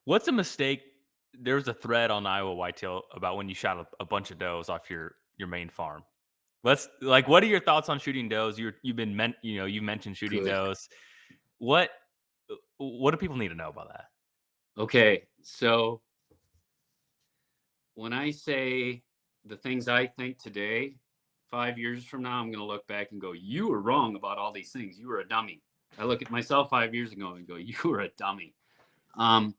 What's a mistake? There's a thread on Iowa Whitetail about when you shot a bunch of does off your main farm. Let's like, what are your thoughts on shooting does? You've been you mentioned shooting Good. does. What what do people need to know about that? Okay. So when I say the things I think today, 5 years from now, I'm going to look back and go, you were wrong about all these things. You were a dummy. I look at myself 5 years ago and go, you were a dummy. Um,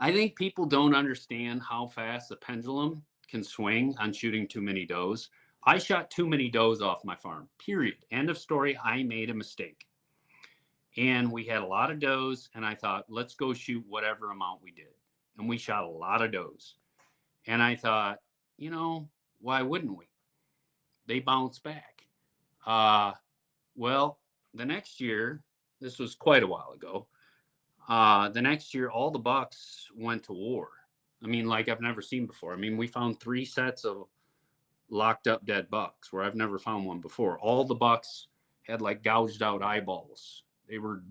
I think people don't understand how fast the pendulum can swing on shooting too many does. I shot too many does off my farm, period. End of story. I made a mistake. And we had a lot of does, and I thought, let's go shoot whatever amount we did. And we shot a lot of does. And I thought, you know, why wouldn't we? They bounced back. Uh, well, the next year, this was quite a while ago. The next year, all the bucks went to war. I mean, like I've never seen before. I mean, we found 3 sets of locked up dead bucks where I've never found one before. All the bucks had like gouged out eyeballs. They were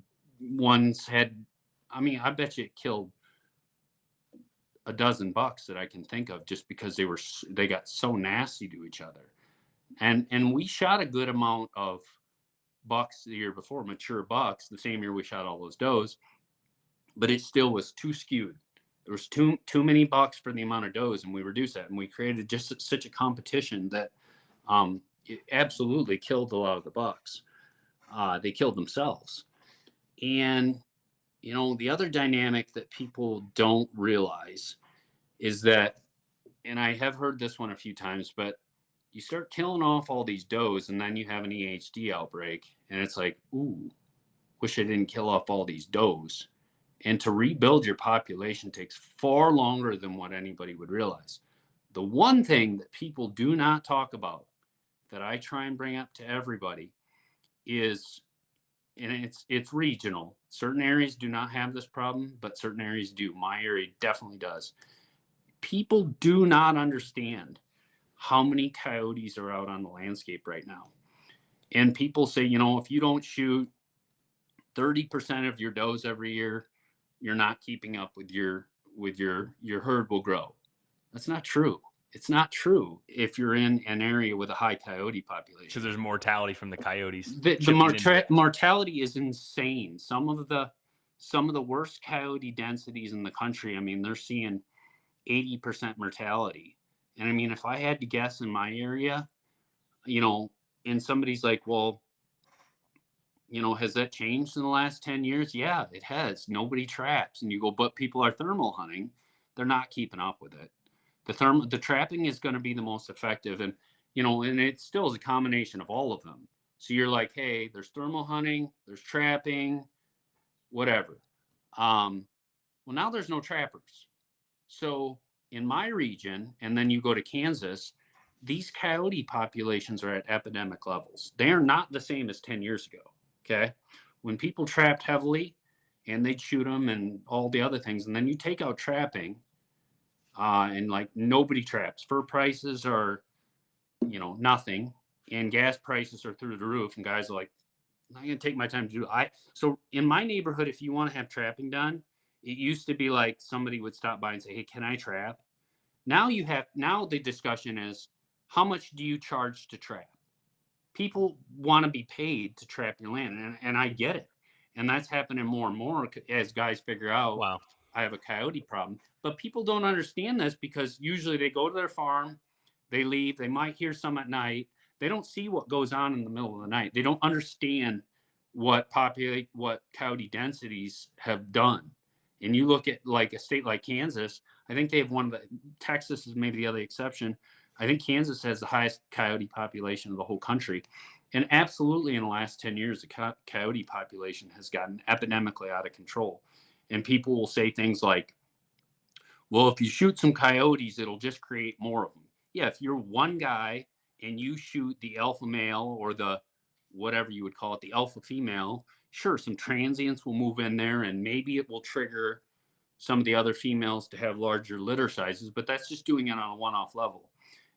ones had, I mean, I bet you it killed a dozen bucks that I can think of just because they got so nasty to each other. And we shot a good amount of bucks the year before, mature bucks, the same year we shot all those does, but it still was too skewed. There was too many bucks for the amount of does, and we reduced that, and we created just such a competition that it absolutely killed a lot of the bucks. They killed themselves, and the other dynamic that people don't realize is that, and I have heard this one a few times, but you start killing off all these does, and then you have an EHD outbreak, and it's like, ooh, wish I didn't kill off all these does. And to rebuild your population takes far longer than what anybody would realize. The one thing that people do not talk about that I try and bring up to everybody is, and it's regional. Certain areas do not have this problem, but certain areas do. My area definitely does. People do not understand how many coyotes are out on the landscape right now. And people say, if you don't shoot 30% of your does every year, you're not keeping up with your herd will grow. That's not true. It's not true if you're in an area with a high coyote Because population. there's mortality from the coyotes The chipping into it. mortality is insane. Some of the worst coyote densities in the country. I mean, they're seeing 80% mortality. And I mean, if I had to guess in my area, you know, and somebody's like, well, has that changed in the last 10 years? Yeah, it has. Nobody traps. And you go, but people are thermal hunting. They're not keeping up with it. The trapping is going to be the most effective. And it still is a combination of all of them. So you're like, hey, there's thermal hunting, there's trapping, whatever. Well, now there's no trappers. So in my region, and then you go to Kansas, these coyote populations are at epidemic levels. They are not the same as 10 years ago. Okay. When people trapped heavily and they'd shoot them and all the other things, and then you take out trapping, and like nobody traps. Fur prices are, nothing, and gas prices are through the roof. And guys are like, I'm not going to take my time to do it. So in my neighborhood, if you want to have trapping done, it used to be like somebody would stop by and say, hey, can I trap? Now the discussion is, how much do you charge to trap? People want to be paid to trap your land, and I get it. And that's happening more and more as guys figure out Wow. I have a coyote problem. But people don't understand this because usually they go to their farm, they leave, they might hear some at night. They don't see what goes on in the middle of the night. They don't understand what coyote densities have done. And you look at like a state like Kansas, I think they have one of the, Texas is maybe the other exception. I think Kansas has the highest coyote population of the whole country. And absolutely in the last 10 years, the coyote population has gotten epidemically out of control. And people will say things like, well, if you shoot some coyotes, it'll just create more of them. Yeah, if you're one guy and you shoot the alpha male or the whatever you would call it, the alpha female, sure, some transients will move in there and maybe it will trigger some of the other females to have larger litter sizes, but that's just doing it on a one off level.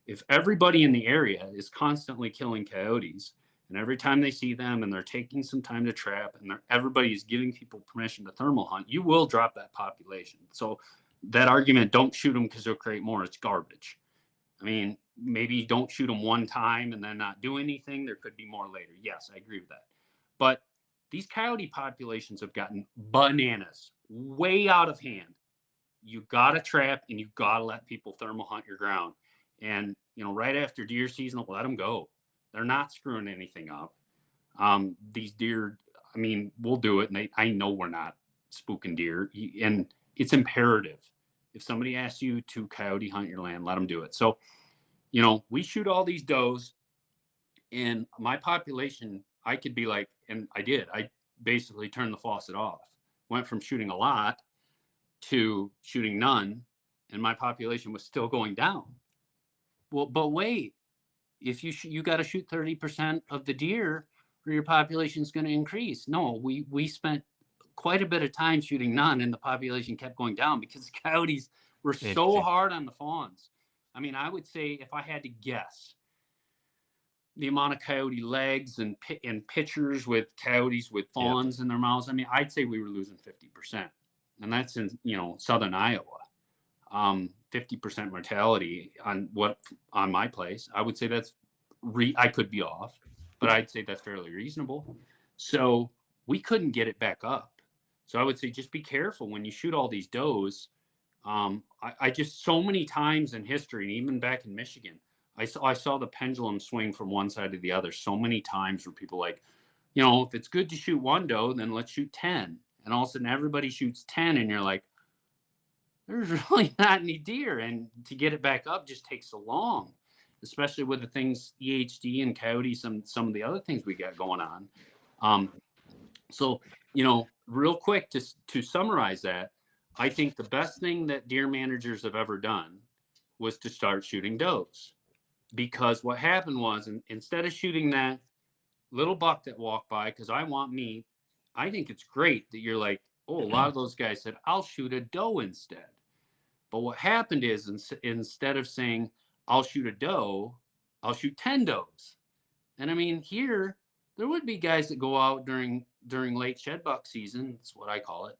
If everybody in the area is constantly killing coyotes And every time they see them and they're taking some time to trap and everybody is giving people permission to thermal hunt, you will drop that population. So that argument, don't shoot them because they'll create more, it's garbage. I mean, maybe don't shoot them one time and then not do anything. There could be more later. Yes, I agree with that. But these coyote populations have gotten bananas, way out of hand. You got to trap and you got to let people thermal hunt your ground. And, right after deer season, let them go. They're not screwing anything up. These deer, I mean, we'll do it. And I know we're not spooking deer. And it's imperative. If somebody asks you to coyote hunt your land, let them do it. So, we shoot all these does, and my population, I could be like, and I did, I basically turned the faucet off, went from shooting a lot to shooting none, and my population was still going down. Well, but wait, if you got to shoot 30% of the deer or your population is going to increase. No, we spent quite a bit of time shooting none, and the population kept going down because the coyotes were so Interesting. hard on the fawns. I mean, I would say if I had to guess the amount of coyote legs and pictures with coyotes with Yep. fawns in their mouths, I mean, I'd say we were losing 50%, and that's in southern Iowa. 50% mortality on my place. I would say that's I could be off, but I'd say that's fairly reasonable. So we couldn't get it back up. So I would say just be careful when you shoot all these does. I just so many times in history, and even back in Michigan, I saw the pendulum swing from one side to the other so many times where people like, if it's good to shoot one doe, then let's shoot 10. And all of a sudden everybody shoots 10 and you're like, there's really not any deer. And to get it back up just takes so long, especially with the things EHD and coyote, some of the other things we got going on. So, real quick to summarize that, I think the best thing that deer managers have ever done was to start shooting does. Because what happened was, instead of shooting that little buck that walked by, because I want meat, I think it's great that you're like, oh, a lot of those guys said, I'll shoot a doe instead. But what happened is, instead of saying, I'll shoot a doe, I'll shoot 10 does. And I mean, here, there would be guys that go out during late shed buck season, that's what I call it,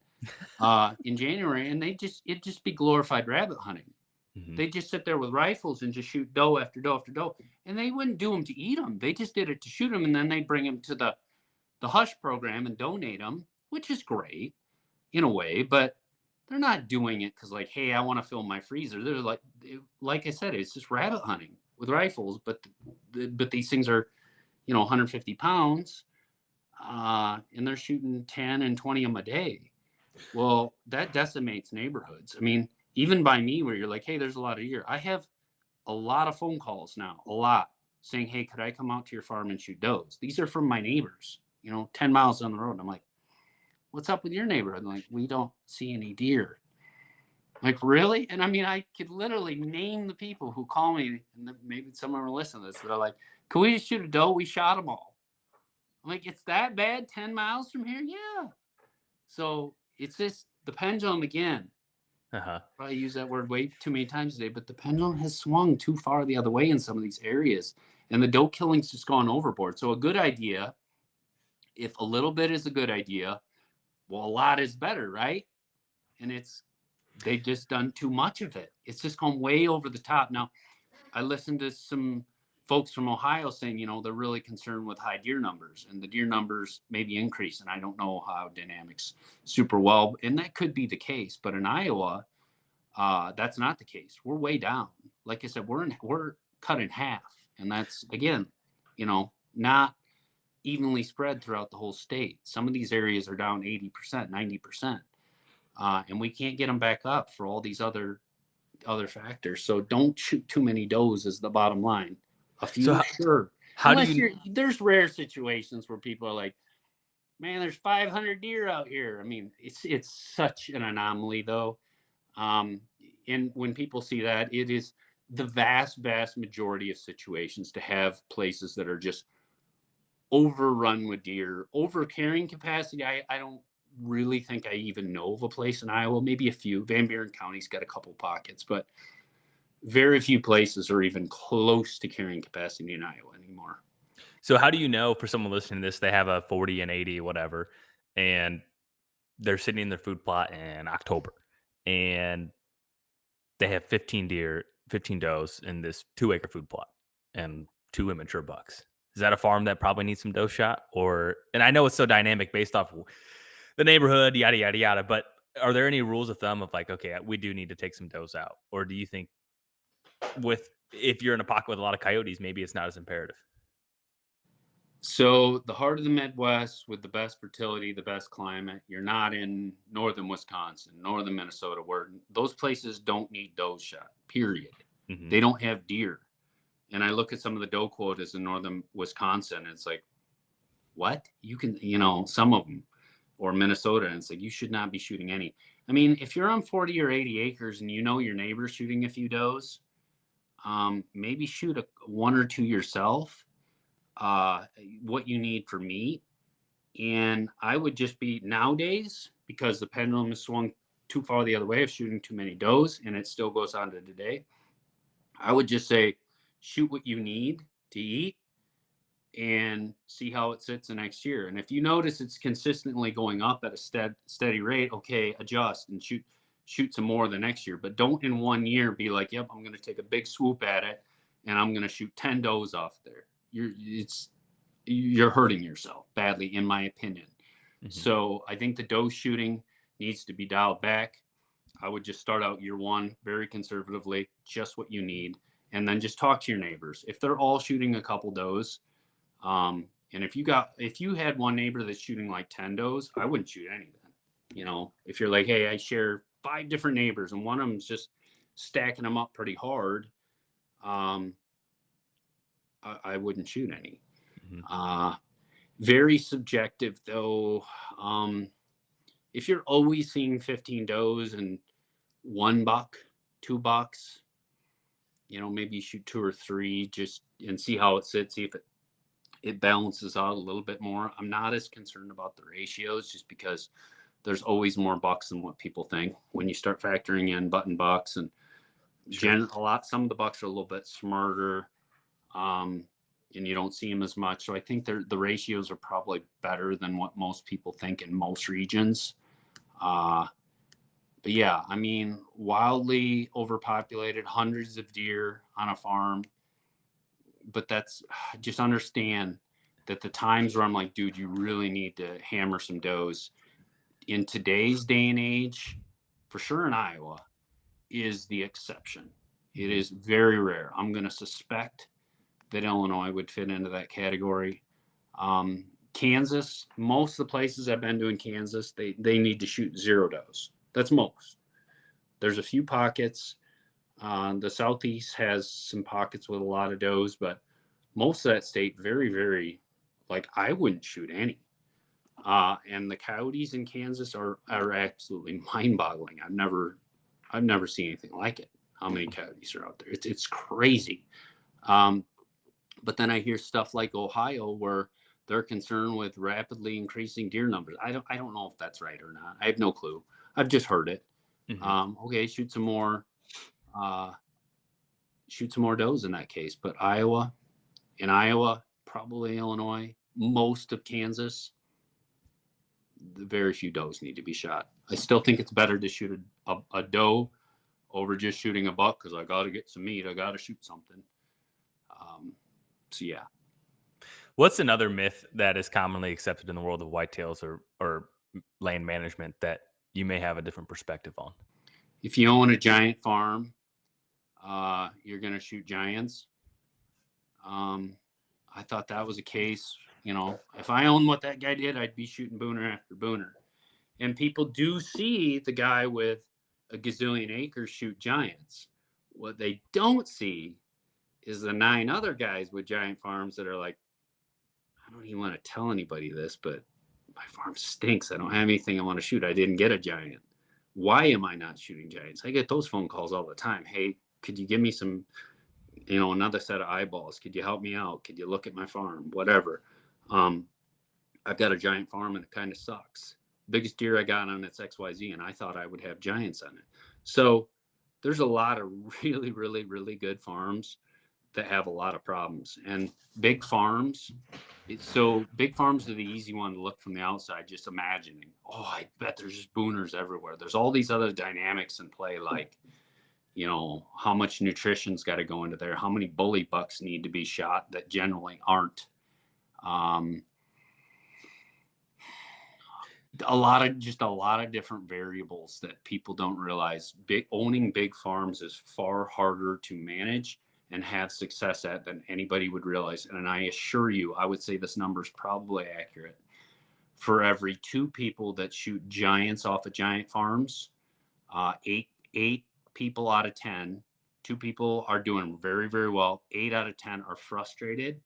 in January, and it'd just be glorified rabbit hunting. Mhm. They just sit there with rifles and just shoot doe after doe after doe, and they wouldn't do them to eat them. They just did it to shoot them, and then they'd bring them to the hush program and donate them, which is great in a way, but they're not doing it because like, hey, I want to fill my freezer. They're like I said, it's just rabbit hunting with rifles, but these things are 150 pounds, and they're shooting 10 and 20 of them a day. Well, that decimates neighborhoods. I mean, even by me, where you're like, hey, there's a lot of deer. I have a lot of phone calls now, a lot, saying, hey, could I come out to your farm and shoot does? These are from my neighbors, 10 miles down the road. I'm like, what's up with your neighborhood? Like, we don't see any deer. Like, really? And I mean, I could literally name the people who call me, and maybe someone will listen to this, that are like, can we just shoot a doe? We shot them all. I'm like, it's that bad 10 miles from here? Yeah. So it's just the pendulum again. Uh-huh. Probably use that word way too many times today, but the pendulum has swung too far the other way in some of these areas, and the doe killing's just gone overboard. So a good idea, if a little bit is a good idea, well, a lot is better, right? And they've just done too much of it. It's just gone way over the top. Now, I listened to some folks from Ohio saying, they're really concerned with high deer numbers, and the deer numbers maybe increase. And I don't know how dynamics super well, and that could be the case. But in Iowa, that's not the case. We're way down. Like I said, we're cut in half, and that's again, not evenly spread throughout the whole state. Some of these areas are down 80%, 90%, and we can't get them back up for all these other factors. So don't shoot too many does is the bottom line. A So few, sure. how do Unless you there's rare situations where people are like, man, there's 500 deer out here. I mean, it's such an anomaly though. And when people see that, it is the vast majority of situations to have places that are just overrun with deer, over carrying capacity. I don't really think I even know of a place in Iowa, maybe a few. Van Buren County's got a couple pockets, but very few places are even close to carrying capacity in Iowa anymore. So how do you know for someone listening to this, they have a 40 and 80, whatever, and they're sitting in their food plot in October and they have 15 deer, 15 does in this 2-acre food plot and 2 immature bucks. Is that a farm that probably needs some doe shot? Or, and I know it's so dynamic based off the neighborhood, yada, yada, yada, but are there any rules of thumb of like, okay, we do need to take some does out? Or do you think with, if you're in a pocket with a lot of coyotes, maybe it's not as imperative? So the heart of the Midwest with the best fertility, the best climate, you're not in northern Wisconsin, northern Minnesota, where those places don't need doe shot, period. Hmm. They don't have deer. And I look at some of the doe quotas in northern Wisconsin, and it's like, what? You can, some of them, or Minnesota, and it's like, you should not be shooting any. I mean, if you're on 40 or 80 acres and you know your neighbor's shooting a few does, maybe shoot one or two yourself, uh, what you need for meat. And I would just be nowadays, because the pendulum has swung too far the other way of shooting too many does, and it still goes on to today. I would just say, shoot what you need to eat and see how it sits the next year. And if you notice it's consistently going up at a steady rate, okay, adjust and shoot some more the next year. But don't in one year be like, yep, I'm going to take a big swoop at it and I'm going to shoot 10 does off there. You're hurting yourself badly, in my opinion. Hmm. So I think the doe shooting needs to be dialed back. I would just start out year one very conservatively, just what you need, and then just talk to your neighbors. If they're all shooting a couple does, and if you had one neighbor that's shooting like 10 does, I wouldn't shoot any then. If you're like, hey, I share 5 different neighbors and one of them's just stacking them up pretty hard, um, I wouldn't shoot any. Hmm. Uh, Very subjective though. Um, if you're always seeing 15 does and 1 buck, 2 bucks, maybe you shoot two or three just and see how it sits, see if it balances out a little bit more. I'm not as concerned about the ratios just because there's always more bucks than what people think. When you start factoring in button bucks and Sure. some of the bucks are a little bit smarter, um, and you don't see them as much. So I think the ratios are probably better than what most people think in most regions. Uh, but yeah, I mean, wildly overpopulated, hundreds of deer on a farm. But that's just understand that the times where I'm like, dude, you really need to hammer some does in today's day and age, for sure in Iowa, is the exception. It Hmm. is very rare. I'm going to suspect that Illinois would fit into that category. Kansas, most of the places I've been to in Kansas, they need to shoot 0 does. That's most. There's a few pockets. The southeast has some pockets with a lot of does, but most of that state, very, very, like I wouldn't shoot any. And the coyotes in Kansas are absolutely mind-boggling. I've never seen anything like it. How many coyotes are out there? It's crazy. Um, but then I hear stuff like Ohio where they're concerned with rapidly increasing deer numbers. I don't know if that's right or not. I have no clue. I've just heard it. Hmm. Okay, uh, shoot some more does in that case. But Iowa, probably Illinois, most of Kansas, very few does need to be shot. I still think it's better to shoot a doe over just shooting a buck because I got to get some meat. I got to shoot something. Um, so yeah, What's another myth that is commonly accepted in the world of whitetails or land management that you may have a different perspective on? if you own a giant farm, you're going to shoot giants. Um, I thought that was a case. If I owned what that guy did, I'd be shooting booner after booner. And people do see the guy with a gazillion acres shoot giants. What they don't see is the 9 other guys with giant farms that are like, I don't even want to tell anybody this, but my farm stinks. I don't have anything I want to shoot. I didn't get a giant. Why am I not shooting giants? I get those phone calls all the time. Hey, could you give me some, another set of eyeballs? Could you help me out? Could you look at my farm? Whatever. Um, I've got a giant farm and it kind of sucks. Biggest deer I got on it's XYZ, and I thought I would have giants on it. So there's a lot of really, really, really good farms that have a lot of problems. And big farms, so big farms are the easy one to look from the outside, just imagining, oh, I bet there's just booners everywhere. There's all these other dynamics in play, like, how much nutrition's got to go into there, how many bully bucks need to be shot that generally aren't. Um, a lot of different variables that people don't realize. Owning big farms is far harder to manage and have success at than anybody would realize. And I assure you, I would say this number is probably accurate. For every two people that shoot giants off of giant farms, eight people out of 10, two people are doing very, very well. 8 out of 10 are frustrated.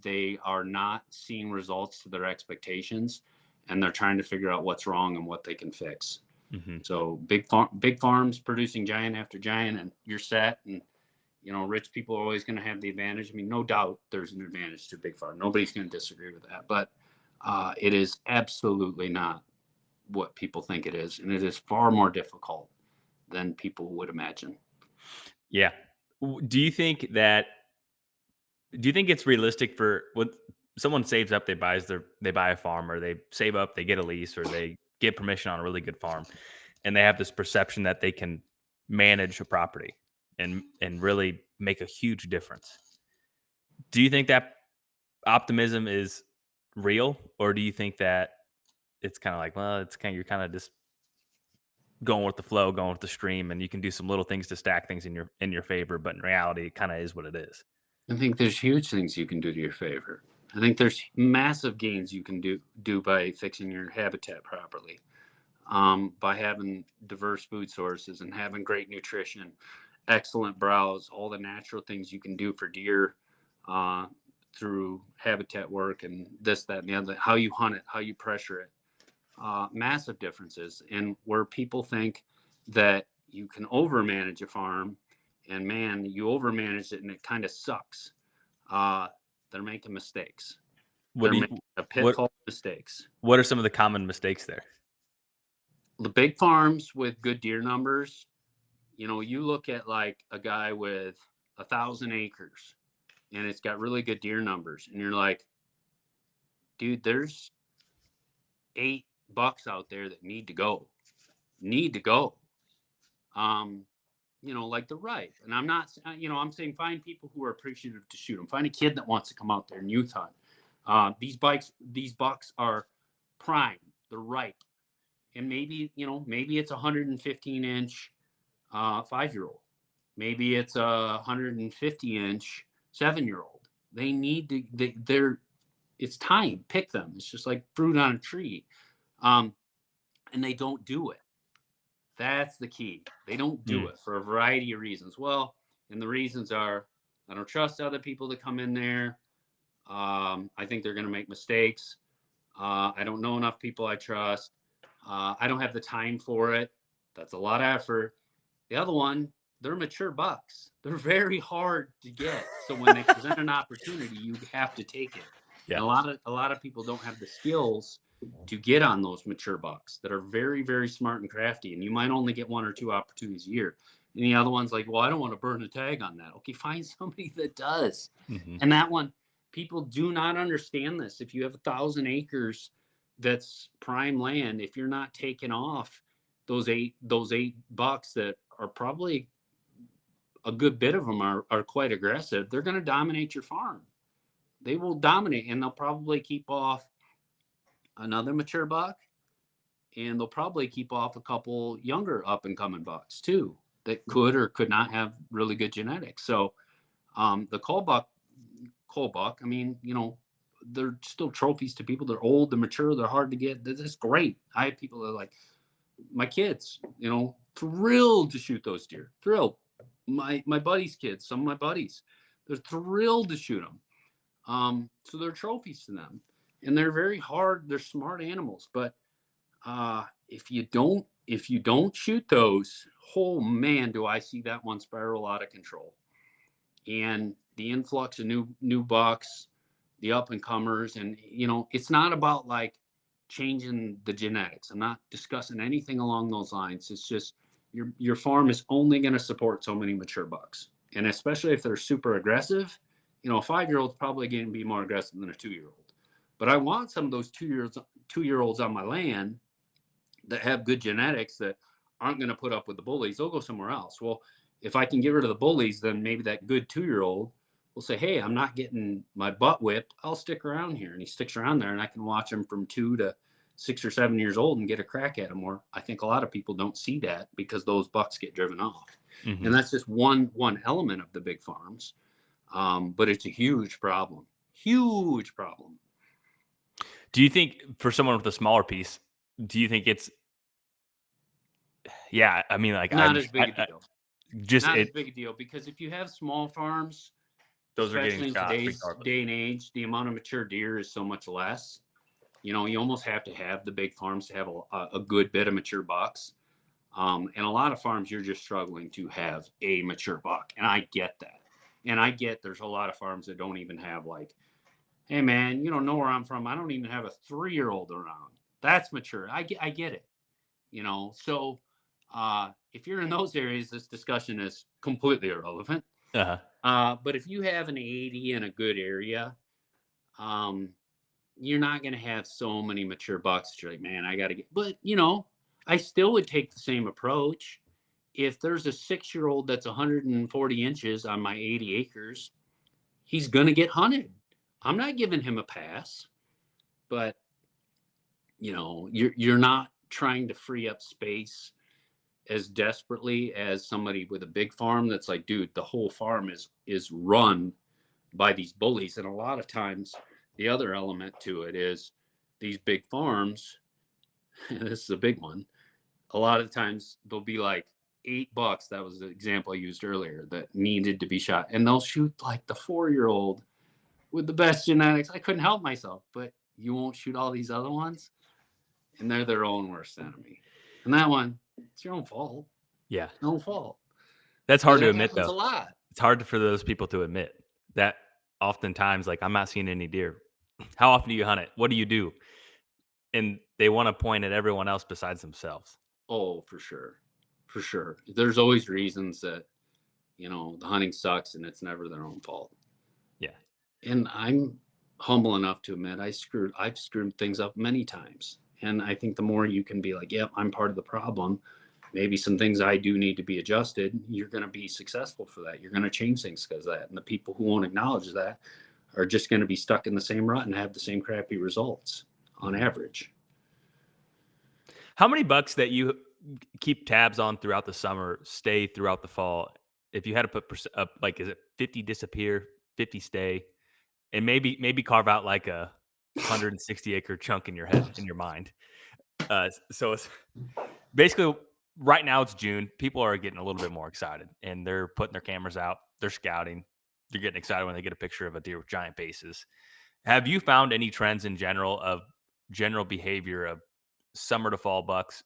They are not seeing results to their expectations, and they're trying to figure out what's wrong and what they can fix. Hmm. So big farms producing giant after giant, and you're set. And rich people are always going to have the advantage. I mean, no doubt there's an advantage to a big farm. Nobody's going to disagree with that. But it is absolutely not what people think it is, and it is far more difficult than people would imagine. Yeah. Do you think that? Do you think it's realistic for when someone saves up, they buy a farm, or they save up, they get a lease, or they get permission on a really good farm, and they have this perception that they can manage a property and really make a huge difference? Do you think that optimism is real, or do you think that it's kind of like, well, it's kind of you're kind of just going with the flow, going with the stream, and you can do some little things to stack things in your favor, but in reality, it kind of is what it is. I think there's huge things you can do to your favor. I think there's massive gains you can do by fixing your habitat properly, by having diverse food sources and having great nutrition, excellent browse, all the natural things you can do for deer, uh, through habitat work and this, that, and the other. How you hunt it, how you pressure it, massive differences. And where people think that you can overmanage a farm, and man, you overmanage it and it kind of sucks. Uh, they're making mistakes. What They're do making you a what pitfall mistakes. what are some of the common mistakes there? The big farms with good deer numbers, you look at like a guy with 1,000 acres and it's got really good deer numbers, and you're like, dude, there's 8 bucks out there that need to go. Um, like the right. And I'm not, I'm saying find people who are appreciative to shoot them. Find a kid that wants to come out there and youth hunt. These bucks are prime. They're ripe. And maybe it's a 115-inch 5-year-old. Maybe it's a 150-inch 7-year-old. They need to, they're, it's time. Pick them. It's just like fruit on a tree. Um, and they don't do it. That's the key. They don't do Mm. it for a variety of reasons. Well, and the reasons are, I don't trust other people to come in there. I think they're going to make mistakes. I don't know enough people I trust. I don't have the time for it. That's a lot of effort. The other one, they're mature bucks. They're very hard to get. So when they present an opportunity, you have to take it. Yeah. And a lot of people don't have the skills to get on those mature bucks that are very, very smart and crafty. And you might only get one or two opportunities a year. And the other one's like, well, I don't want to burn a tag on that. Okay, find somebody that does. Mhm. And that one, people do not understand this. If you have 1,000 acres that's prime land, if you're not taking off those eight bucks that are probably, a good bit of them are quite aggressive, they're going to dominate your farm. They will dominate, and they'll probably keep off another mature buck, and they'll probably keep off a couple younger up and coming bucks too that could or could not have really good genetics. So the coal buck, I mean, they're still trophies to people. They're old, they're mature, they're hard to get. That's great. I have people that are like, my kids, thrilled to shoot those deer. Thrilled. My buddies' kids, some of my buddies, they're thrilled to shoot them. So they're trophies to them, and they're very hard. They're smart animals, but if you don't shoot those, oh man, do I see that one spiral out of control. And the influx of new bucks, the up and comers, and it's not about like changing the genetics. I'm not discussing anything along those lines. It's just your farm is only going to support so many mature bucks, And especially if they're super aggressive, a 5-year old's probably going to be more aggressive than a 2-year-old. But I want some of those 2-year olds on my land that have good genetics that aren't going to put up with the bullies. They'll go somewhere else. Well, if I can get rid of the bullies, then maybe that good 2-year-old will say, hey, I'm not getting my butt whipped. I'll stick around here. And he sticks around there, and I can watch him from 2 to 6 or 7 years old and get a crack at him. Or I think a lot of people don't see that because those bucks get driven off. Hmm. And that's just one element of the big farms. But it's a huge problem. Huge problem. Do you think for someone with a smaller piece, do you think it's yeah, I mean, like, Not as big a deal. just Not it as big a deal because if you have small farms, those are getting especially in shot today's regardless. day and age, the amount of mature deer is so much less. You almost have to have the big farms to have a good bit of mature bucks. And a lot of farms, you're just struggling to have a mature buck. And I get that. And I get there's a lot of farms that don't even have like, hey man, you don't know where I'm from. I don't even have a 3-year-old around. That's mature. I get it. So if you're in those areas, this discussion is completely irrelevant. Uh-huh. But if you have an 80 in a good area, um, you're not going to have so many mature bucks that you're like, man, I got to get. But, I still would take the same approach. If there's a 6-year-old that's 140 inches on my 80 acres, he's going to get hunted. I'm not giving him a pass, but, you're not trying to free up space as desperately as somebody with a big farm that's like, dude, the whole farm is run by these bullies. And a lot of times the other element to it is these big farms, this is a big one. A lot of times there'll be like 8 bucks. That was the example I used earlier that needed to be shot. And they'll shoot like the 4-year-old with the best genetics. I couldn't help myself, but you won't shoot all these other ones. And they're their own worst enemy. And that one, it's your own fault. Yeah. No fault. That's Because hard to that admit, happens though. a lot. It's hard for those people to admit that oftentimes, like, "I'm not seeing any deer." "How often do you hunt it? What do you do?" And they wanna point at everyone else besides themselves. Oh, for sure. For sure. There's always reasons that, the hunting sucks and it's never their own fault. Yeah. And I'm humble enough to admit I've screwed things up many times. And I think the more you can be like, yep, I'm part of the problem. Maybe some things I do need to be adjusted. You're going to be successful for that. You're going to change things because of that. And the people who won't acknowledge that are just going to be stuck in the same rut and have the same crappy results on Mhm. average. How many bucks that you keep tabs on throughout the summer stay throughout the fall? If you had to put up, like, is it 50 disappear, 50 stay, and maybe carve out like a 160-acre chunk in your head, in your mind. So it's basically right now it's June. People are getting a little bit more excited, and they're putting their cameras out. They're scouting. They're getting excited when they get a picture of a deer with giant bases. Have you found any trends in general of general behavior of summer to fall bucks,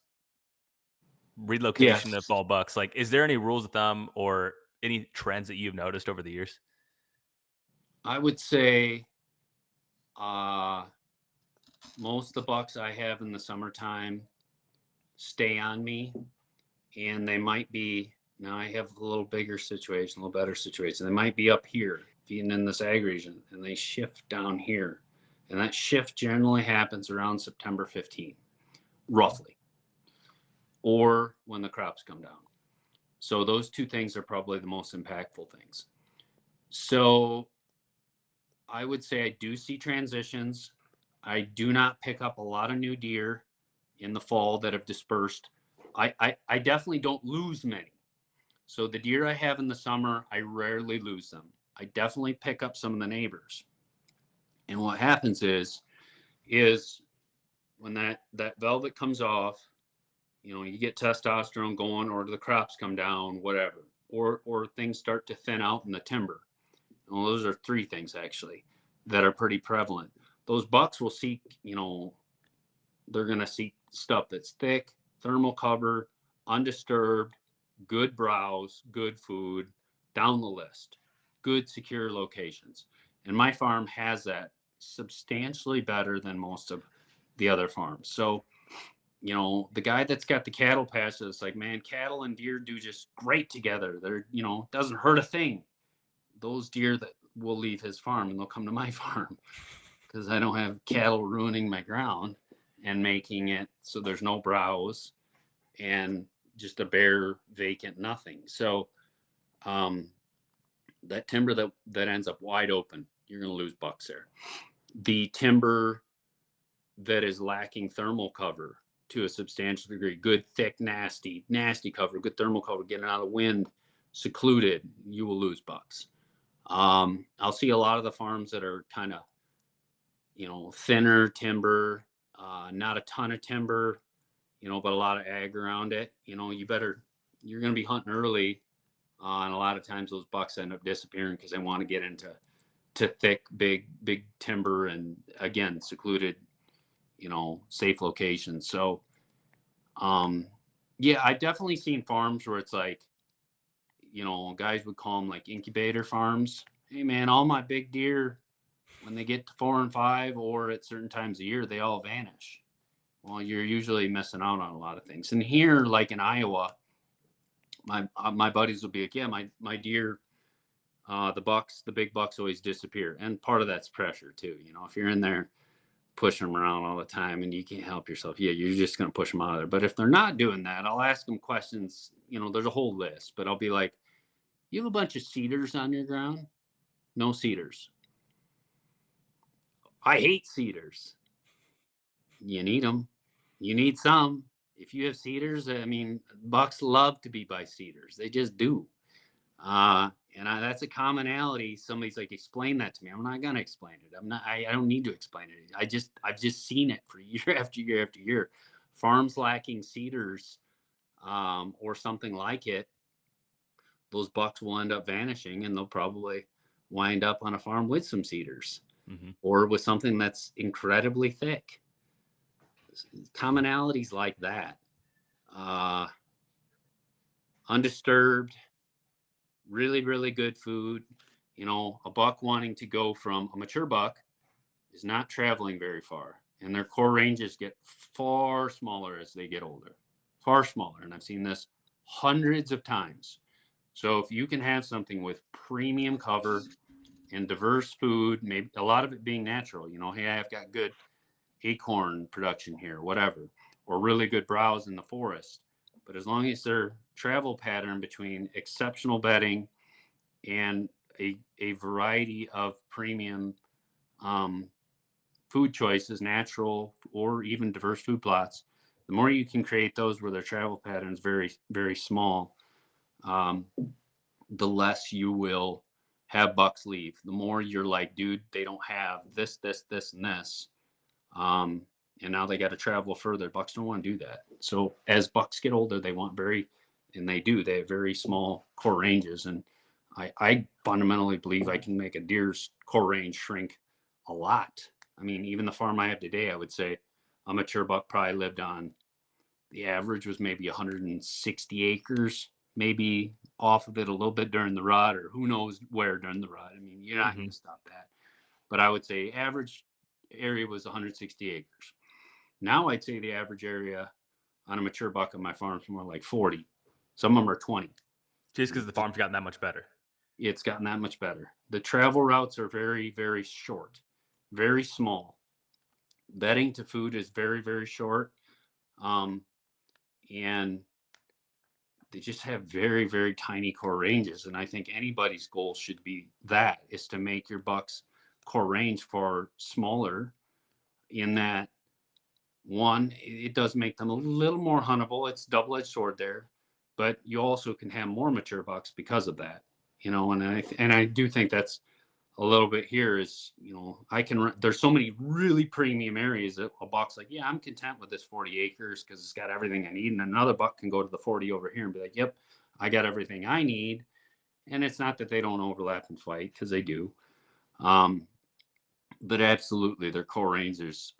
relocation to Yes, fall bucks? Like, is there any rules of thumb or any trends that you've noticed over the years? I would say uh, most of the bucks I have in the summertime stay on me, and they might be now. I have a little bigger situation, a little better situation. They might be up here feeding in this ag region, and they shift down here, and that shift generally happens around September 15th, roughly, or when the crops come down. So those two things are probably the most impactful things. So I would say I do see transitions. I do not pick up a lot of new deer in the fall that have dispersed. I definitely don't lose many. So the deer I have in the summer, I rarely lose them. I definitely pick up some of the neighbors. And what happens is when that velvet comes off, you get testosterone going, or the crops come down, whatever, or things start to thin out in the timber. Well, those are three things actually that are pretty prevalent. Those bucks will seek, they're going to seek stuff that's thick, thermal cover, undisturbed, good browse, good food, down the list, good secure locations. And my farm has that substantially better than most of the other farms. So The guy that's got the cattle pasture is like, man, cattle and deer do just great together. They're, doesn't hurt a thing. Those deer that will leave his farm and they'll come to my farm because I don't have cattle ruining my ground and making it so there's no browse and just a bare vacant nothing. So um, that timber that ends up wide open, you're going to lose bucks there. The timber that is lacking thermal cover to a substantial degree, good, thick, nasty cover, good thermal cover, getting out of the wind, secluded, you will lose bucks. I'll see a lot of the farms that are kind of, thinner timber, not a ton of timber, but a lot of ag around it. You're going to be hunting early. And a lot of times those bucks end up disappearing because they want to get into thick, big timber and again, secluded, safe locations. So, yeah, I definitely seen farms where it's like, guys would call them like incubator farms. Hey, man, all my big deer, when they get to 4 and 5 or at certain times of year, they all vanish. Well, you're usually missing out on a lot of things. And here, like in Iowa, my buddies will be like, yeah, my deer, the big bucks always disappear, and part of that's pressure too. If you're in there pushing them around all the time and you can't help yourself, yeah, you're just going to push them out of there. But if they're not doing that, I'll ask them questions. There's a whole list, but I'll be like, you have a bunch of cedars on your ground? No cedars. I hate cedars. You need them. You need some. If you have cedars, I mean, bucks love to be by cedars. They just do. That's a commonality. Somebody's like, explain that to me. I'm not gonna explain it. I'm not. I don't need to explain it. I've just seen it for year after year after year. Farms lacking cedars, or something like it, those bucks will end up vanishing, and they'll probably wind up on a farm with some cedars Hmm. or with something that's incredibly thick. Commonalities like that. Uh, Undisturbed, really, really good food. A buck wanting to go from a mature buck is not traveling very far, and their core ranges get far smaller as they get older, far smaller. And I've seen this hundreds of times. So if you can have something with premium cover and diverse food, maybe a lot of it being natural, hey, I've got good acorn production here, whatever, or really good browse in the forest. But as long as their travel pattern between exceptional bedding and a variety of premium um, food choices, natural or even diverse food plots, the more you can create those where their travel pattern is very, very small, um, the less you will have bucks leave. The more you're like, dude, they don't have this, and this. Um, and now they got to travel further. Bucks don't want to do that. So as bucks get older, they want and they do, they have very small core ranges. And I fundamentally believe I can make a deer's core range shrink a lot. I mean, even the farm I have today, I would say a mature buck probably lived on, the average was maybe 160 acres, maybe off of it a little bit during the rut, or who knows where during the rut. I mean, you're not going Hmm. to stop that. But I would say average area was 160 acres. Now I'd say the average area on a mature buck on my farm is more like 40. Some of them are 20. Just because the farm's gotten that much better. It's gotten that much better. The travel routes are very, very short, very small. Bedding to food is very, very short. Um, and they just have very, very tiny core ranges. And I think anybody's goal should be that, is to make your bucks core range for smaller, in that one, it does make them a little more huntable. It's double-edged sword there, but you also can have more mature bucks because of that. And I do think that's a little bit here is, there's so many really premium areas that a buck's like, yeah, I'm content with this 40 acres because it's got everything I need. And another buck can go to the 40 over here and be like, yep, I got everything I need. And it's not that they don't overlap and fight, because they do. Um, but absolutely, their core ranges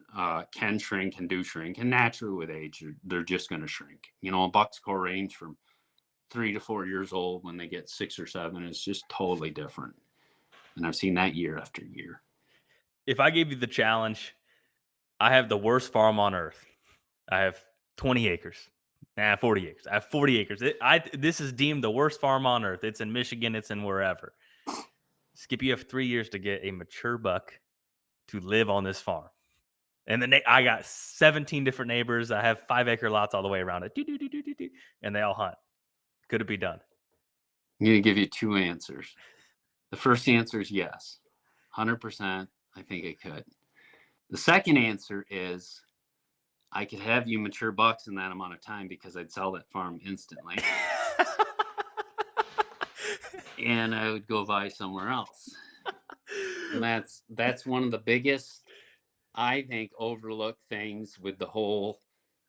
can shrink and do shrink. And naturally, with age, they're just going to shrink. A buck's core range from 3 to 4 years old, when they get 6 or 7, is just totally different. And I've seen that year after year. If I gave you the challenge, I have the worst farm on earth. I have 20 acres. 40 acres. I have 40 acres. This is deemed the worst farm on earth. It's in Michigan. It's in wherever. Skip, you have 3 years to get a mature buck to live on this farm. And I got 17 different neighbors. I have 5 acre lots all the way around it. And they all hunt. Could it be done? I'm going to give you two answers. The first answer is yes, 100%. I think it could. The second answer is I could have you mature bucks in that amount of time because I'd sell that farm instantly and I would go buy somewhere else. And that's one of the biggest, I think, overlooked things with the whole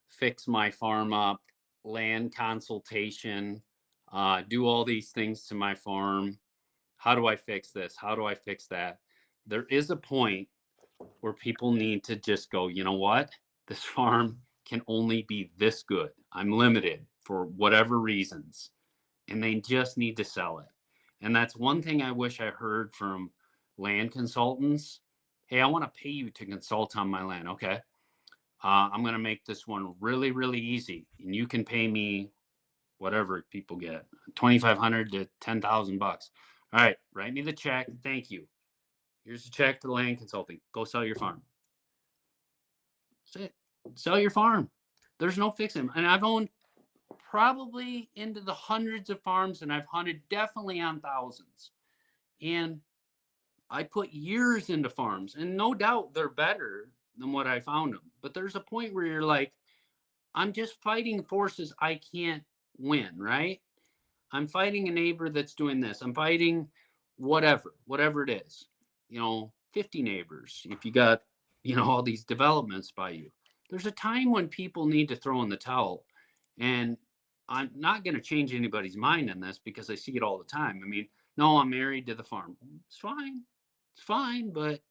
fix my farm up, land consultation, do all these things to my farm. How do I fix this? How do I fix that? There is a point where people need to just go, you know what? This farm can only be this good. I'm limited for whatever reasons. And they just need to sell it. And that's one thing I wish I heard from land consultants. Hey, I want to pay you to consult on my land. Okay. I'm going to make this one really, really easy. And you can pay me whatever people get, 2,500 to 10,000 bucks. All right. Write me the check. Thank you. Here's the check to the land consulting. Go sell your farm. That's it. Sell your farm. There's no fixing. And I've owned probably into the hundreds of farms, and I've hunted definitely on thousands. And I put years into farms, and no doubt they're better than what I found them. But there's a point where you're like, I'm just fighting forces I can't win, right? I'm fighting a neighbor that's doing this. I'm fighting whatever it is. 50 neighbors. If you got, all these developments by you, there's a time when people need to throw in the towel. And I'm not going to change anybody's mind on this because I see it all the time. I mean, no, I'm married to the farm. It's fine. It's fine. But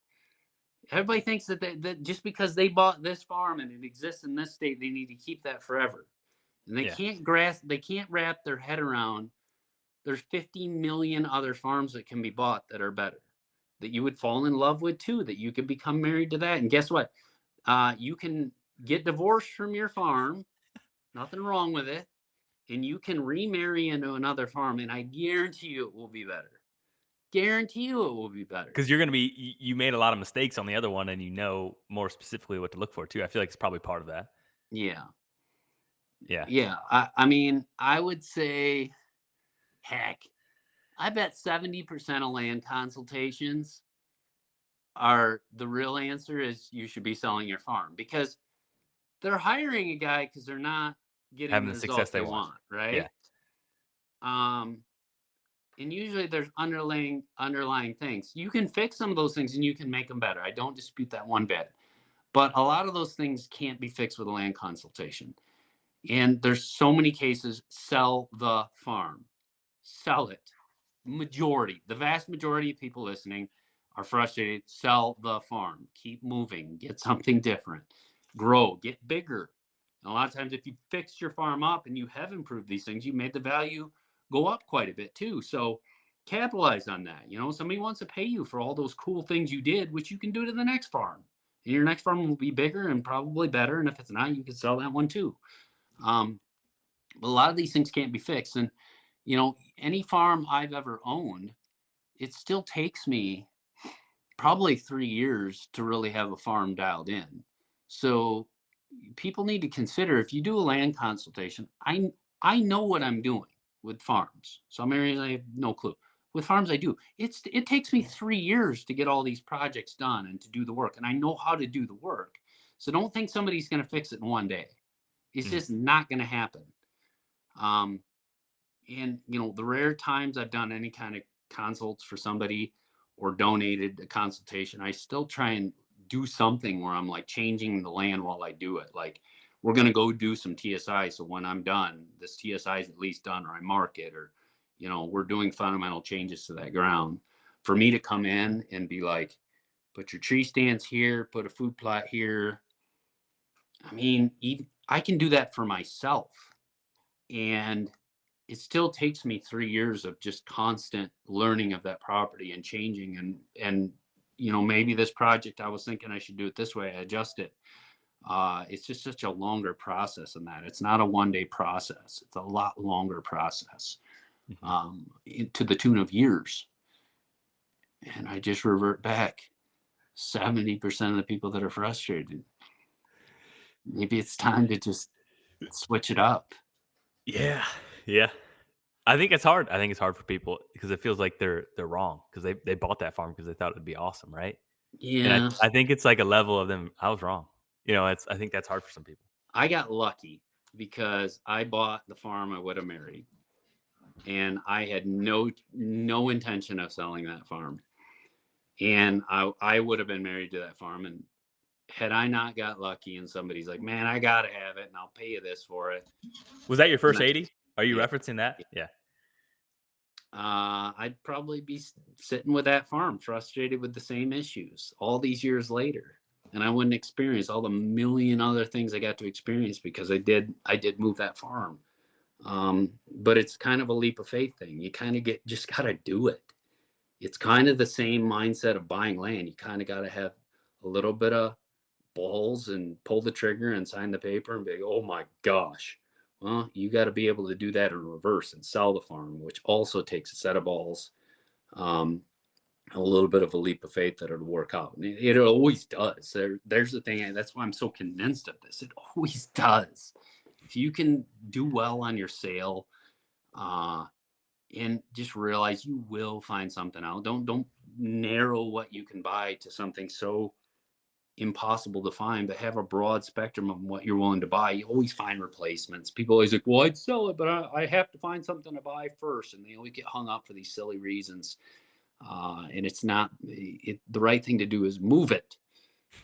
everybody thinks that just because they bought this farm and it exists in this state, they need to keep that forever. And Yeah. they can't wrap their head around there's 50 million other farms that can be bought that are better, that you would fall in love with too, that you could become married to that. And guess what? You can get divorced from your farm, nothing wrong with it, and you can remarry into another farm, and I guarantee you it will be better. Guarantee you it will be better. Because you're going to be, you made a lot of mistakes on the other one and you know more specifically what to look for too. I feel like it's probably part of that. Yeah. Yeah. Yeah. I mean, I would say, heck, I bet 70% of land consultations are the real answer is you should be selling your farm because they're hiring a guy because they're not getting Having the the success results they they want. want, Yeah. right? And usually there's underlying things. You can fix some of those things and you can make them better. I don't dispute that one bit. But a lot of those things can't be fixed with a land consultation. And there's so many cases, sell the farm. Sell it. The vast majority of people listening are frustrated. Sell the farm. Keep moving. Get something different. Grow. Get bigger. And a lot of times, if you fix your farm up and you have improved these things, you made the value go up quite a bit too. So capitalize on that. Somebody wants to pay you for all those cool things you did, which you can do to the next farm. And your next farm will be bigger and probably better. And if it's not, you can sell that one too. But a lot of these things can't be fixed. And any farm I've ever owned, it still takes me probably 3 years to really have a farm dialed in. So people need to consider if you do a land consultation, I know what I'm doing with farms. Some areas I have no clue. With farms I do. It takes me 3 years to get all these projects done and to do the work. And I know how to do the work. So don't think somebody's going to fix it in one day. It's Mhm. just not going to happen. Um, and the rare times I've done any kind of consults for somebody or donated a consultation, I still try and do something where I'm like changing the land while I do it. Like we're going to go do some TSI. So when I'm done, this TSI is at least done, or I mark it, or we're doing fundamental changes to that ground. For me to come in and be like, put your tree stands here, put a food plot here. I mean, even I can do that for myself. And it still takes me 3 years of just constant learning of that property and changing and maybe this project I was thinking I should do it this way, I adjust it. It's just such a longer process than that. It's not a 1 day process. It's a lot longer process, Mhm. to the tune of years. And I just revert back. 70% of the people that are frustrated, maybe it's time to just switch it up. Yeah, yeah. I think it's hard. I think it's hard for people because it feels like they're wrong because they bought that farm because they thought it'd be awesome, right? And Yeah, I think it's like a level of them, "I was wrong." It's I think that's hard for some people. I got lucky because I bought the farm I would have married, and I had no intention of selling that farm. And I would have been married to that farm, and had I not got lucky and somebody's like, "Man, I gotta have it, and I'll pay you this for it," Was that your and first 80? Are you yeah, referencing that? Yeah. I'd probably be sitting with that farm, frustrated with the same issues all these years later, and I wouldn't experience all the million other things I got to experience because I did move that farm. But it's kind of a leap of faith thing. You kind of get just gotta do it. It's kind of the same mindset of buying land. You kind of gotta have a little bit of balls and pull the trigger and sign the paper and be like, oh my gosh. Well, you got to be able to do that in reverse and sell the farm, which also takes a set of balls, um, a little bit of a leap of faith that it'll work out. And it always does. There's the thing. That's why I'm so convinced of this. It always does. If you can do well on your sale, uh, and just realize you will find something out. Don't narrow what you can buy to something so impossible to find, but have a broad spectrum of what you're willing to buy. You always find replacements. People always like, well, I'd sell it, but I have to find something to buy first. And they always get hung up for these silly reasons. And it's not the right thing to do is move it.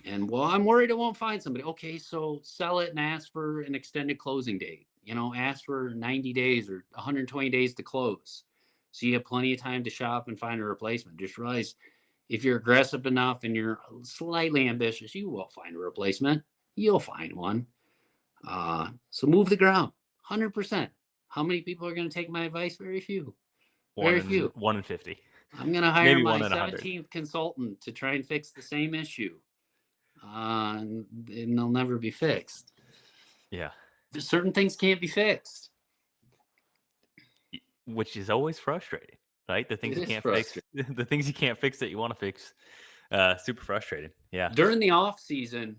And well, I'm worried I won't find somebody. Okay, so sell it and ask for an extended closing date. Ask for 90 days or 120 days to close. So you have plenty of time to shop and find a replacement. Just realize if you're aggressive enough and you're slightly ambitious, you will find a replacement. You'll find one. So move the ground, 100%. How many people are going to take my advice? Very few. Very few. 1 in 50. I'm going to hire Maybe my 1 in 100. 17th consultant to try and fix the same issue, and they'll never be fixed. Yeah. Certain things can't be fixed. Which is always frustrating, right? The things It you is can't fix frustrating. the things you can't fix that you wanna fix, super frustrating. Yeah. During the off season,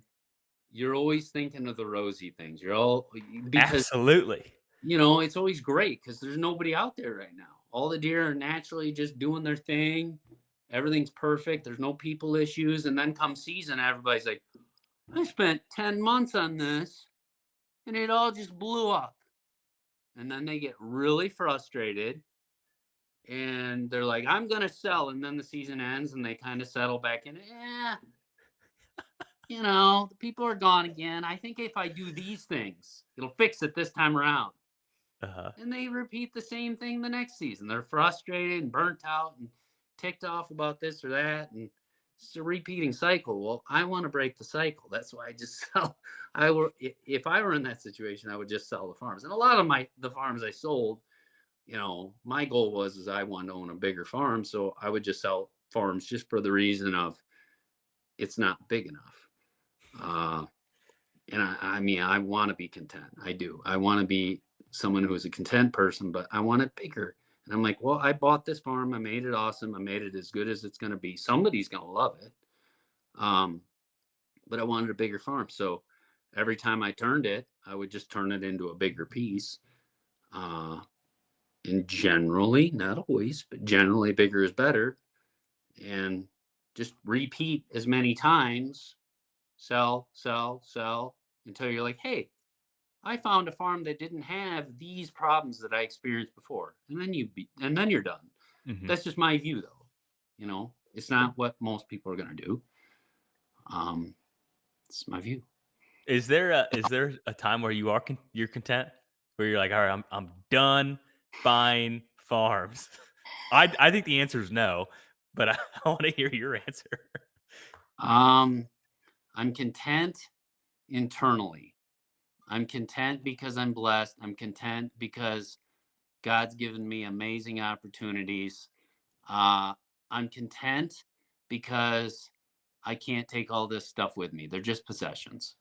you're always thinking of the rosy things. You're all because Absolutely. it's always great because there's nobody out there right now. All the deer are naturally just doing their thing. Everything's perfect. There's no people issues. And then come season, everybody's like, I spent 10 months on this and it all just blew up. And then they get really frustrated and they're like, I'm going to sell. And then the season ends and they kind of settle back in. The people are gone again. I think if I do these things, it'll fix it this time around. Uh-huh. And they repeat the same thing the next season. They're frustrated and burnt out and ticked off about this or that, and it's a repeating cycle. Well, I want to break the cycle. That's why I just sell. If I were in that situation, I would just sell the farms. And a lot of the farms I sold, my goal was is I wanted to own a bigger farm, so I would just sell farms just for the reason of it's not big enough. Uh, and I mean, I want to be content. I do. I want to be someone who is a content person, but I want it bigger. And I'm like, well, I bought this farm. I made it awesome. I made it as good as it's going to be. Somebody's going to love it. Um, but I wanted a bigger farm. So every time I turned it, I would just turn it into a bigger piece. Uh, and generally, not always, but generally, bigger is better. And just repeat as many times, sell, sell, sell until you're like, hey, I found a farm that didn't have these problems that I experienced before. And then you're done. Mhm. That's just my view though. It's not what most people are going to do. Um it's my view. Is there a time where you're content? Where you're like, "Alright, I'm done buying farms?" I think the answer is no, but I wanna hear your answer. Um I'm content internally. I'm content because I'm blessed. I'm content because God's given me amazing opportunities. Uh I'm content because I can't take all this stuff with me. They're just possessions.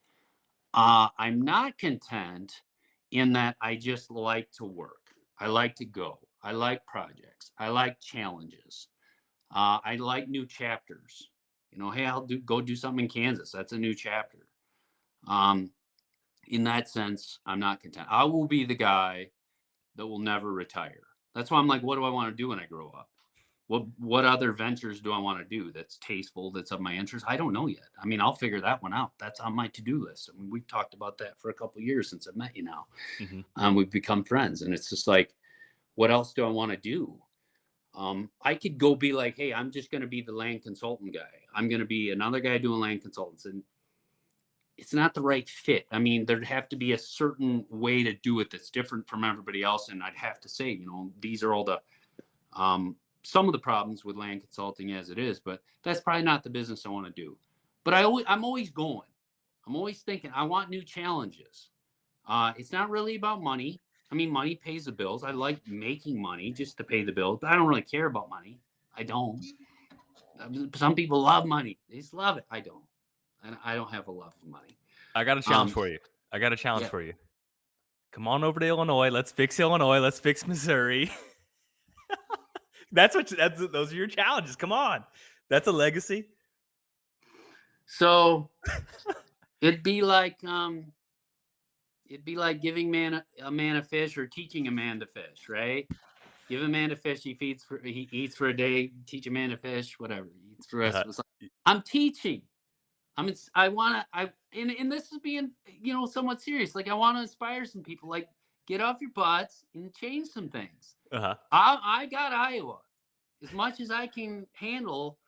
I'm not content in that I just like to work. I like to go. I like projects. I like challenges. I like new chapters. You know, hey, go do something in Kansas. That's a new chapter. Um, in that sense, I'm not content. I will be the guy that will never retire. That's why I'm like, what do I want to do when I grow up? What other ventures do I want to do that's tasteful, that's of my interest? I don't know yet. I mean, I'll figure that one out. That's on my to-do list. I mean, we've talked about that for a couple of years since I've met you now. Mhm. We've become friends, and it's just like, what else do I want to do? I could go be like, hey, I'm just going to be the land consultant guy. I'm going to be another guy doing land consultants, and it's not the right fit. I mean, there'd have to be a certain way to do it that's different from everybody else, and I'd have to say, you know, these are all the some of the problems with land consulting as it is, but that's probably not the business I want to do. But I'm always going. I'm always thinking I want new challenges. It's not really about money. I mean, money pays the bills. I like making money just to pay the bills, but I don't really care about money. I don't. Some people love money. They just love it. I don't. And I don't have a love of money. I got a challenge Um, for you. I got a challenge yeah. for you. Come on over to Illinois. Let's fix Illinois. Let's fix Missouri. Those are your challenges. Come on. That's a legacy. So it'd be like giving a man a fish or teaching a man to fish, right? Give a man a fish, he eats for a day. Teach a man to fish, whatever. He eats for the rest Uh-huh. of his life. I'm teaching. I wanna and this is being, you know, somewhat serious. Like I want to inspire some people. Like get off your butts and change some things. Uh-huh. I got Iowa. As much as I can handle,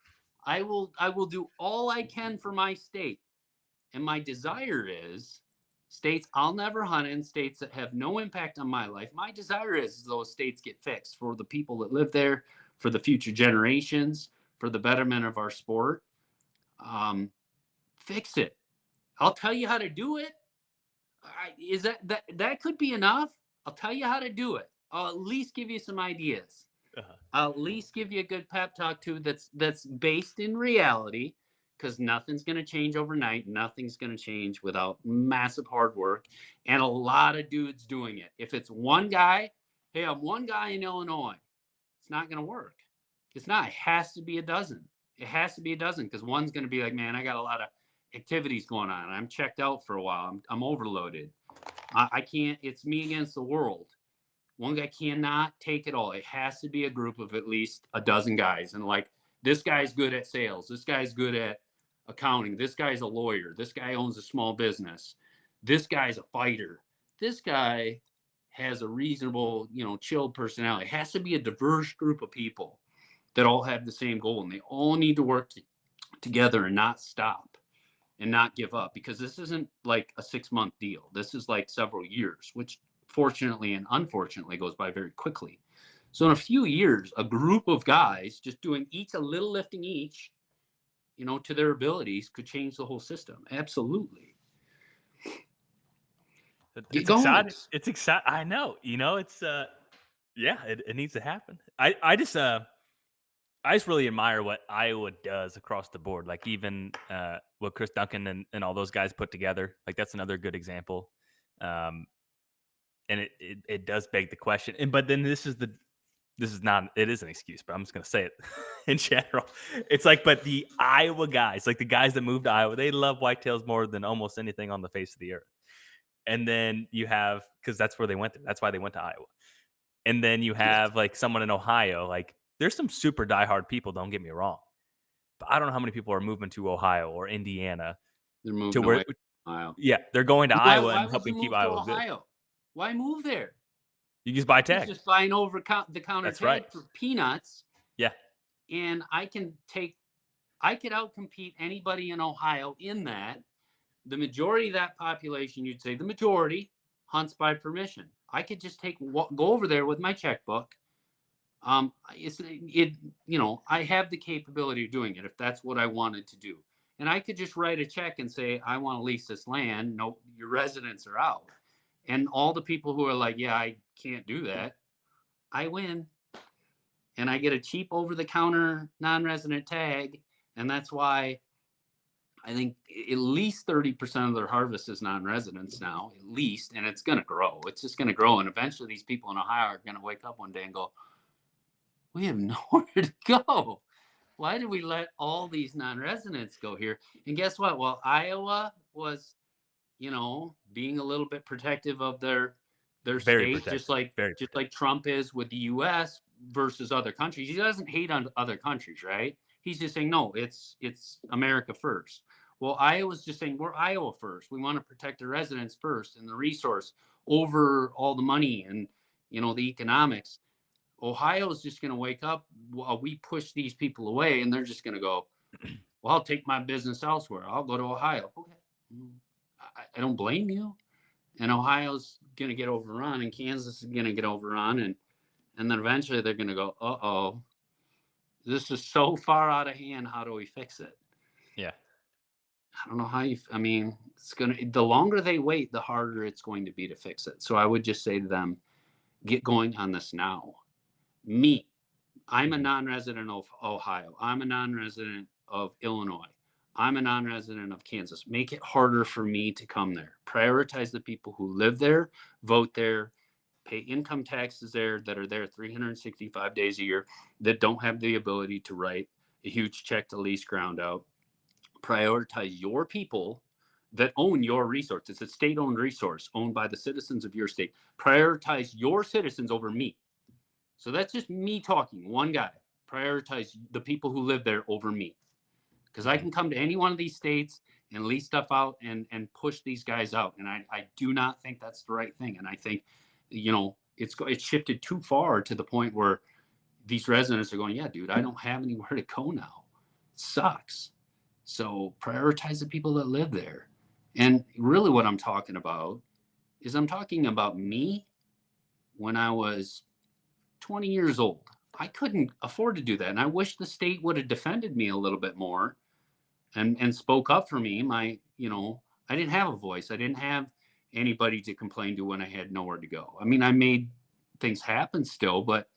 I will do all I can for my state. And my desire is states I'll never hunt in, states that have no impact on my life. My desire is those states get fixed for the people that live there, for the future generations, for the betterment of our sport. Um, Fix it. I'll tell you how to do it. Is that could be enough? I'll tell you how to do it. I'll at least give you some ideas. Uh-huh. I'll at least give you a good pep talk too that's based in reality because nothing's going to change overnight. Nothing's going to change without massive hard work and a lot of dudes doing it. If it's one guy, hey, I'm one guy in Illinois, it's not going to work. It's not. It has to be a dozen. It has to be a dozen because one's going to be like, man, I got a lot of activities going on. I'm checked out for a while. I'm overloaded. I can't. It's me against the world. One guy cannot take it all. It has to be a group of at least a dozen guys. And like, this guy's good at sales. This guy's good at accounting. This guy's a lawyer. This guy owns a small business. This guy's a fighter. This guy has a reasonable, you know, chilled personality. It has to be a diverse group of people that all have the same goal and they all need to work together and not stop and not give up because this isn't like a 6-month deal. This is like several years, which fortunately and unfortunately goes by very quickly. So in a few years, a group of guys just doing each a little lifting each, you know, to their abilities could change the whole system. Absolutely. Get It's going. exciting. It's exciting. I know. Yeah, it needs to happen. I just really admire what Iowa does across the board. Like even what Chris Duncan and all those guys put together. Like that's another good example. Um, and it does beg the question. And but then this is not it is an excuse, but I'm just gonna say it in general. It's like, but the Iowa guys, like the guys that moved to Iowa, they love whitetails more than almost anything on the face of the earth. And then you have because that's where they went. That's why they went to Iowa. And then you Yeah. have like someone in Ohio. Like there's some super diehard people. Don't get me wrong, but I don't know how many people are moving to Ohio or Indiana They're to moving where. away from Ohio. Yeah, they're going to Iowa Why and would you helping keep move to Iowa good. Ohio? Why move there? You just buy You could tag. just buy an over the counter That's right. tag for peanuts Yeah. and I could outcompete anybody in Ohio in that. The majority of that population, you'd say the majority, hunts by permission. I could just go over there with my checkbook. You know, I have the capability of doing it if that's what I wanted to do, and I could just write a check and say I want to lease this land. No, your residents are out, and all the people who are like, yeah, I can't do that. I win, and I get a cheap over the counter non-resident tag, and that's why I think at least 30% of their harvest is non-residents now, at least, and it's going to grow. It's just going to grow. And eventually these people in Ohio are going to wake up one day and go, we have nowhere to go. Why did we let all these non-residents go here? And guess what? Well, Iowa was, being a little bit protective of their Very state, just protective. like Very just like protective. Trump is with the U.S. versus other countries. He doesn't hate on other countries, right? He's just saying no, it's America first. Well, Iowa's just saying we're Iowa first. We want to protect the residents first and the resource over all the money and the economics. Ohio's just going to wake up while we push these people away, and they're just going to go, well, I'll take my business elsewhere. I'll go to Ohio. Okay. I don't blame you. And Ohio's going to get overrun, and Kansas is going to get overrun. And then eventually they're going to go, uh-oh, this is so far out of hand. How do we fix it? Yeah. I don't know I mean, the longer they wait, the harder it's going to be to fix it. So I would just say to them, get going on this now. Me, I'm a Mhm. non-resident of Ohio. I'm a non-resident of Illinois. I'm a non-resident of Kansas. Make it harder for me to come there. Prioritize the people who live there, vote there, pay income taxes there, that are there 365 days a year, that don't have the ability to write a huge check to lease ground out. Prioritize your people that own your resource. It's a state-owned resource owned by the citizens of your state. Prioritize your citizens over me. So that's just me talking, one guy. Prioritize the people who live there over me. Because I Mhm. can come to any one of these states and lease stuff out and push these guys out. And I do not think that's the right thing. And I think, it's shifted too far to the point where these residents are going, yeah, dude, I don't have anywhere to go now. It sucks. So prioritize the people that live there. And really what I'm talking about is I'm talking about me when I was 20 years old. I couldn't afford to do that. And I wish the state would have defended me a little bit more and spoke up for me. I didn't have a voice. I didn't have anybody to complain to when I had nowhere to go. I mean, I made things happen still, but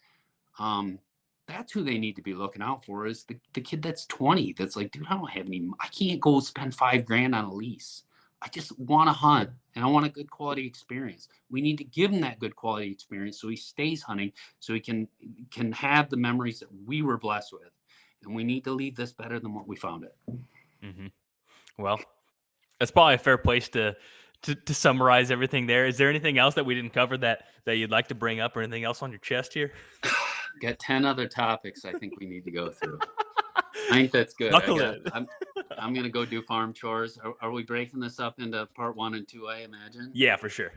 um, that's who they need to be looking out for is the kid that's 20. That's like, dude, I can't go spend 5 grand on a lease. I just want to hunt and I want a good quality experience. We need to give him that good quality experience so he stays hunting, so he can have the memories that we were blessed with. And we need to leave this better than what we found it. Mhm. Well, that's probably a fair place to summarize everything there. Is there anything else that we didn't cover that you'd like to bring up or anything else on your chest here? Got 10 other topics I think we need to go through. I think that's good. Buckle in. I'm gonna go do farm chores. Are we breaking this up into part one and two? I imagine. Yeah, for sure.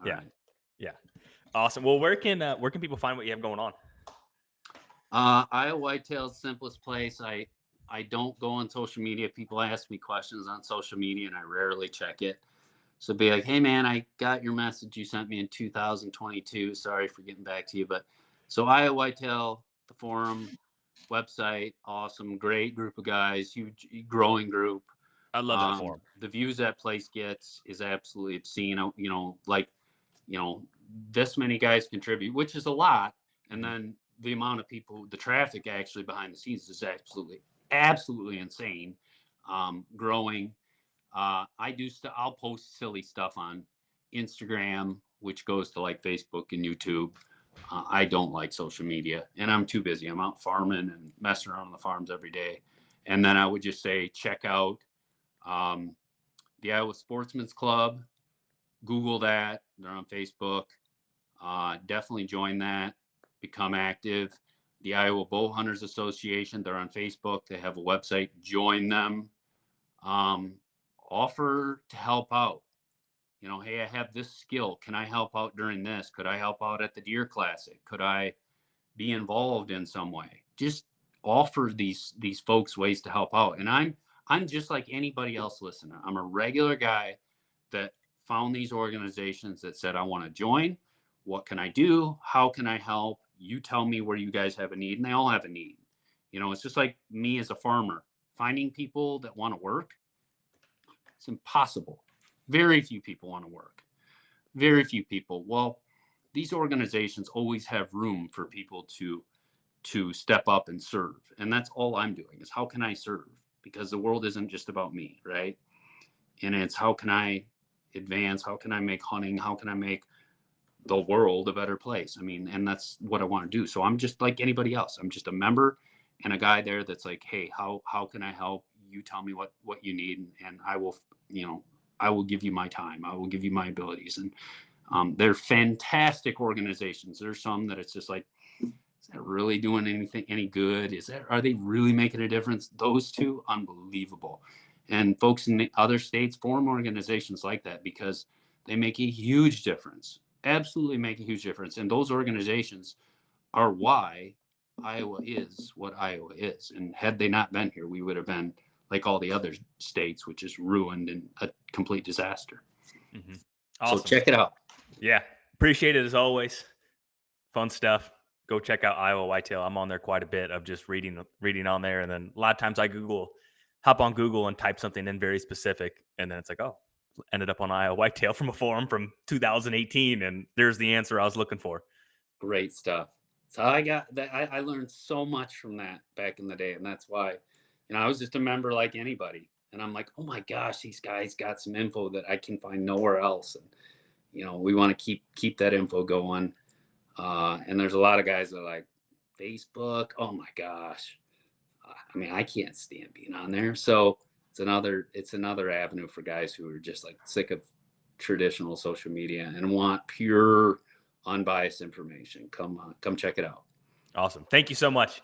All Yeah. right. Yeah. Awesome. Well, where can people find what you have going on? Iowa Whitetail's simplest place. I don't go on social media. People ask me questions on social media, and I rarely check it. So be like, hey man, I got your message you sent me in 2022. Sorry for getting back to you, but so Iowa Whitetail, the forum, website, awesome, great group of guys, huge growing group. I love that forum. The views that place gets is absolutely obscene. Like you know, this many guys contribute, which is a lot. And Mhm. then the amount of people, the traffic actually behind the scenes is absolutely insane. Growing. I'll post silly stuff on Instagram, which goes to like Facebook and YouTube. I don't like social media and I'm too busy. I'm out farming and messing around on the farms every day. And then I would just say, check out um, the Iowa Sportsman's Club. Google that. They're on Facebook. Definitely join that. Become active. The Iowa Bow Hunters Association. They're on Facebook. They have a website. Join them. Um, Offer to help out. Hey, I have this skill. Can I help out during this? Could I help out at the Deer Classic? Could I be involved in some way? Just offer these folks ways to help out. And I'm just like anybody else listening. I'm a regular guy that found these organizations that said, I want to join. What can I do? How can I help? You tell me where you guys have a need, and they all have a need. It's just like me as a farmer, finding people that want to work. It's impossible. Very few people want to work. Very few people. Well, these organizations always have room for people to step up and serve. And that's all I'm doing is how can I serve? because the world isn't just about me, right? And it's how can I advance? How can I make hunting? How can I make the world a better place? I mean, and that's what I want to do. So I'm just like anybody else. I'm just a member and a guy there that's like, hey, how can I help? You tell me what you need, and I will, you know, I will give you my time. I will give you my abilities. And they're fantastic organizations. There's some that it's just like, is that really doing anything any good? Is that, are they really making a difference? Those two, unbelievable. And folks in the other states form organizations like that because they make a huge difference. Absolutely make a huge difference. And those organizations are why Iowa is what Iowa is. And had they not been here, we would have been like all the other states, which is ruined and a complete disaster. Hmm. So Awesome. check it out. Yeah. Appreciate it as always. Fun stuff. Go check out Iowa Whitetail. I'm on there quite a bit of just reading on there, and then a lot of times I hop on Google and type something in very specific, and then it's like, oh, ended up on Iowa Whitetail from a forum from 2018, and there's the answer I was looking for. Great stuff. So I got that. I learned so much from that back in the day, and that's why, I was just a member like anybody. And I'm like, oh my gosh, these guys got some info that I can find nowhere else. And we want to keep that info going. And there's a lot of guys that are like Facebook. Oh my gosh, I mean, I can't stand being on there. So it's another avenue for guys who are just like sick of traditional social media and want pure, unbiased information. Come check it out. Awesome. Thank you so much.